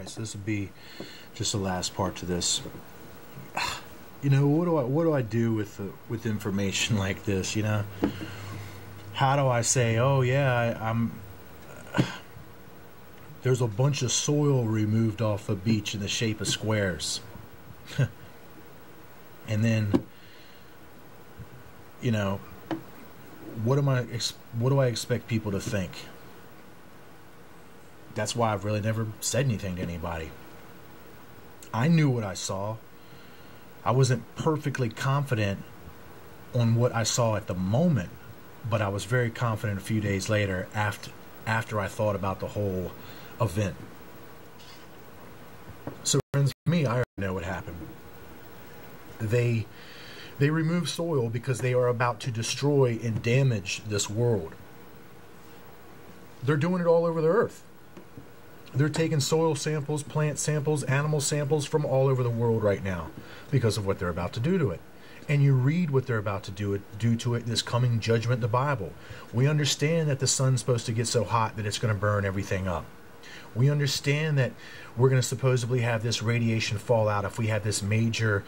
Alright, so this would be just the last part to this. You know, what do I do with information like this, you know? How do I say, oh yeah, I'm there's a bunch of soil removed off the beach in the shape of squares. And then, you know, what do I expect people to think? That's why I've really never said anything to anybody. I knew what I saw. I wasn't perfectly confident on what I saw at the moment, but I was very confident a few days later after I thought about the whole event. So friends, for me, I already know what happened. They remove soil because they are about to destroy and damage this world. They're doing it all over the earth. They're taking soil samples, plant samples, animal samples from all over the world right now because of what they're about to do to it. And you read what they're about to do to it, this coming judgment, the Bible. We understand that the sun's supposed to get so hot that it's going to burn everything up. We understand that we're going to supposedly have this radiation fallout if we have this major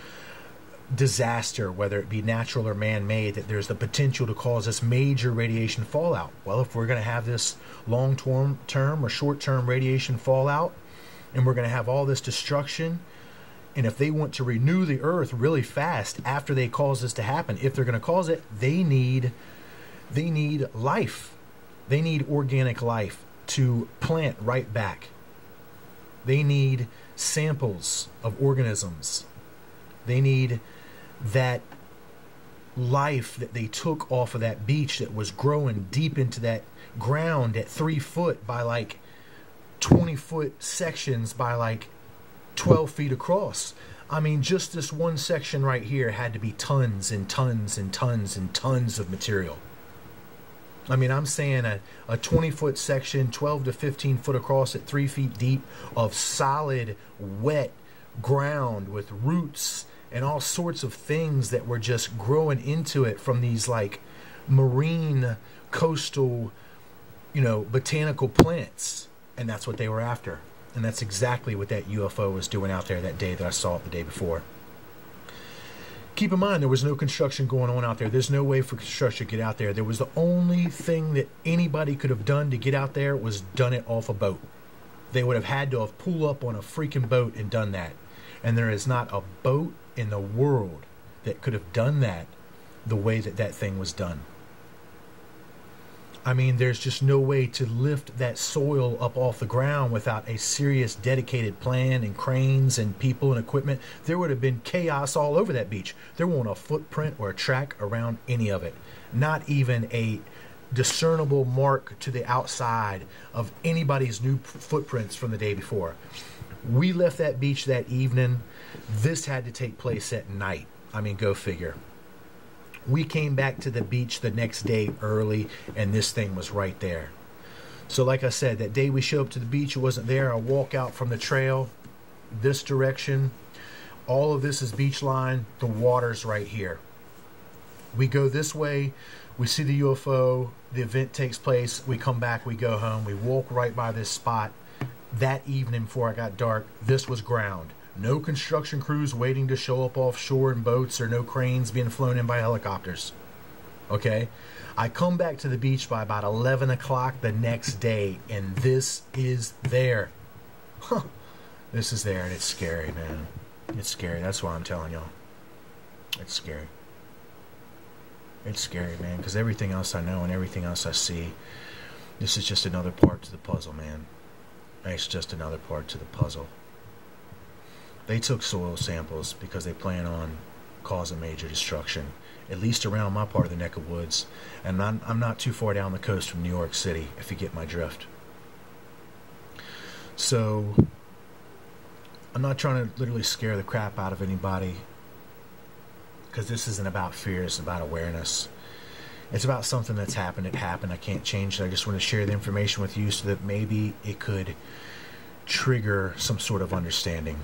disaster, whether it be natural or man-made, that there's the potential to cause this major radiation fallout. Well, if we're going to have this long-term or short-term radiation fallout, and we're going to have all this destruction, and if they want to renew the earth really fast after they cause this to happen, if they're going to cause it, they need life. They need organic life to plant right back. They need samples of organisms. They need that life that they took off of that beach that was growing deep into that ground at 3 foot by like 20-foot sections by like 12 feet across. I mean, just this one section right here had to be tons and tons and tons and tons of material. I mean, I'm saying a 20-foot section, 12 to 15 foot across at 3 feet deep of solid, wet ground with roots and all sorts of things that were just growing into it from these like marine coastal, you know, botanical plants. And that's what they were after. And that's exactly what that UFO was doing out there that day that I saw it the day before. Keep in mind, there was no construction going on out there. There's no way for construction to get out there. There was the only thing that anybody could have done to get out there was done it off a boat. They would have had to have pulled up on a freaking boat and done that. And there is not a boat in the world that could have done that the way that that thing was done. I mean, there's just no way to lift that soil up off the ground without a serious dedicated plan and cranes and people and equipment. There would have been chaos all over that beach. There wasn't a footprint or a track around any of it. Not even a discernible mark to the outside of anybody's new footprints from the day before. We left that beach that evening. This had to take place at night. I mean, go figure. We came back to the beach the next day early, and this thing was right there. So like I said, that day we showed up to the beach, it wasn't there. I walk out from the trail this direction. All of this is beach line. The water's right here. We go this way. We see the UFO. The event takes place. We come back. We go home. We walk right by this spot. That evening before it got dark, this was ground. No construction crews waiting to show up offshore in boats or no cranes being flown in by helicopters. Okay? I come back to the beach by about 11 o'clock the next day, and this is there. Huh. This is there, and it's scary, man. It's scary. That's why I'm telling y'all. It's scary. It's scary, man, because everything else I know and everything else I see, this is just another part to the puzzle, man. It's just another part to the puzzle. They took soil samples because they plan on causing major destruction, at least around my part of the neck of woods. And I'm not too far down the coast from New York City, if you get my drift. So, I'm not trying to literally scare the crap out of anybody, because this isn't about fear, it's about awareness. It's about something that's happened. It happened. I can't change it. I just want to share the information with you so that maybe it could trigger some sort of understanding.